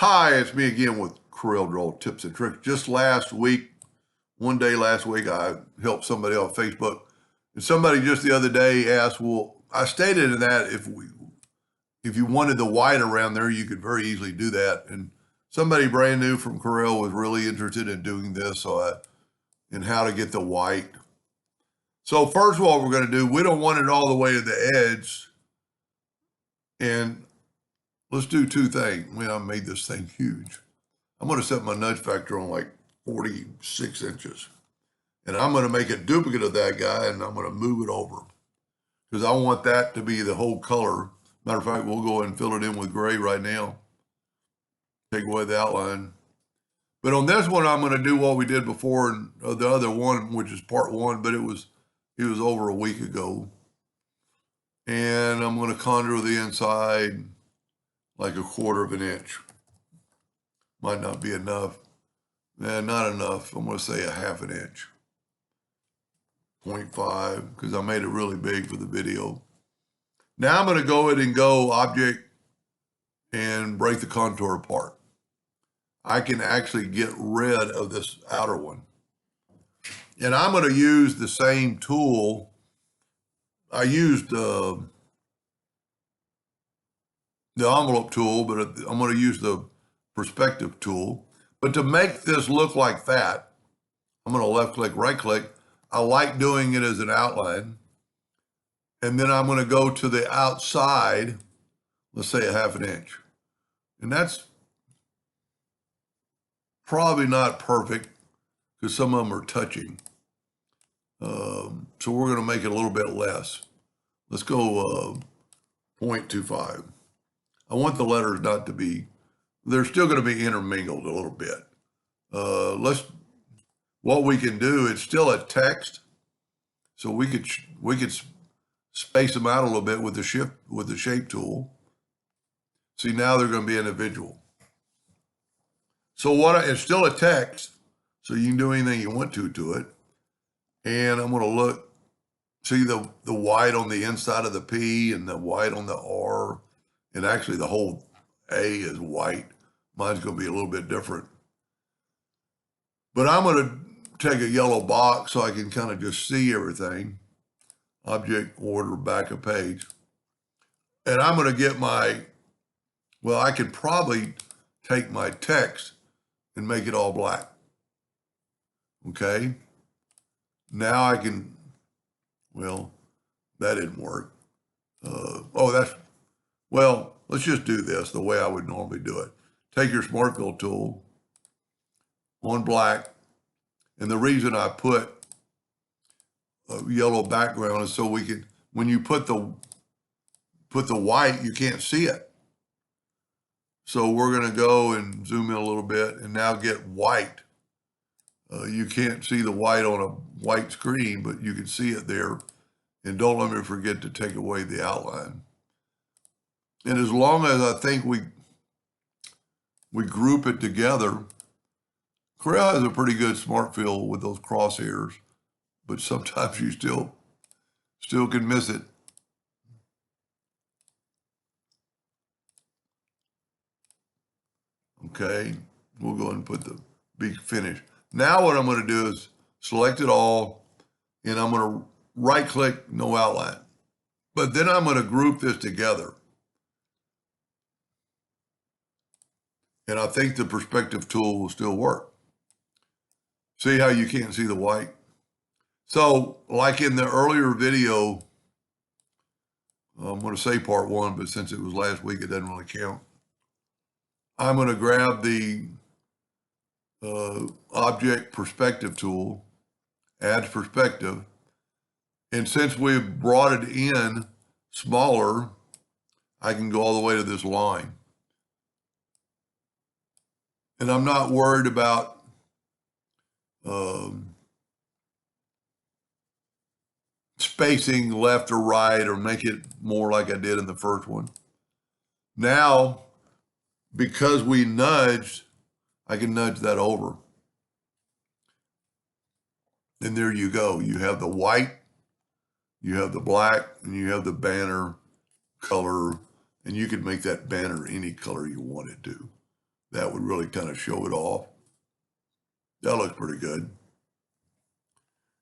Hi, it's me again with Corel Draw Tips and Tricks. Just one day last week, I helped somebody on Facebook. And somebody just the other day asked, well, I stated in that if you wanted the white around there, you could very easily do that. And somebody brand new from Corel was really interested in doing this, and how to get the white. So first of all, we're going to do, we don't want it all the way to the edge. And let's do two things. I made this thing huge. I'm going to set my nudge factor on like 46 inches. And I'm going to make a duplicate of that guy, and I'm going to move it over because I want that to be the whole color. Matter of fact, we'll go ahead and fill it in with gray right now. Take away the outline. But on this one, I'm going to do what we did before, and the other one, which is part one, but it was over a week ago. And I'm going to contour the inside like 1/4 of an inch. Might not be enough. Not enough. I'm going to say 1/2 inch. 0.5, because I made it really big for the video. Now I'm going to go ahead and go object and break the contour apart. I can actually get rid of this outer one. And I'm going to use the same tool. I used the envelope tool, but I'm going to use the perspective tool. But to make this look like that, I'm going to left click, right click. I like doing it as an outline. And then I'm going to go to the outside, let's say 1/2 inch. And that's probably not perfect because some of them are touching. So we're going to make it a little bit less. Let's go 0.25. I want the letters not to be, they're still going to be intermingled a little bit. What we can do, it's still a text, so we could space them out a little bit with the shape tool. See, now they're going to be individual. So it's still a text, so you can do anything you want to it. And I'm going to see the white on the inside of the P and the white on the R, and actually the whole A is white. Mine's going to be a little bit different. But I'm going to take a yellow box so I can kind of just see everything. Object, order, back a page. And I'm going to get I could probably take my text and make it all black. Okay. Now I can, that didn't work. Let's just do this the way I would normally do it. Take your Smart Fill tool on black. And the reason I put a yellow background is so when you put the white, you can't see it. So we're going to go and zoom in a little bit and now get white. You can't see the white on a white screen, but you can see it there. And don't let me forget to take away the outline. And as long as I think we group it together, Corel has a pretty good Smart Fill with those crosshairs, but sometimes you still can miss it. Okay, we'll go ahead and put the big finish. Now what I'm going to do is select it all, and I'm going to right click, no outline. But then I'm going to group this together. And I think the perspective tool will still work. See how you can't see the white? So like in the earlier video, I'm going to say part one, but since it was last week, it doesn't really count. I'm going to grab the object perspective tool, add perspective. And since we've brought it in smaller, I can go all the way to this line. And I'm not worried about spacing left or right or make it more like I did in the first one. Now, because we nudged, I can nudge that over. And there you go. You have the white, you have the black, and you have the banner color, and you can make that banner any color you want it to. that would really kind of show it off. That looks pretty good.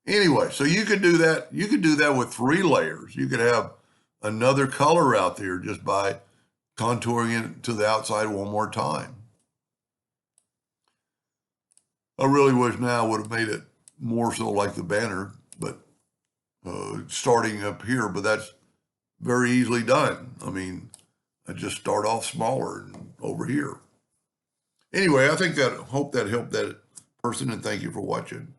Anyway, so you could do that. You could do that with 3 layers. You could have another color out there just by contouring it to the outside one more time. I really wish now I would have made it more so like the banner, but starting up here, but that's very easily done. I mean, I just start off smaller and over here. Anyway, I think hope that helped that person, and thank you for watching.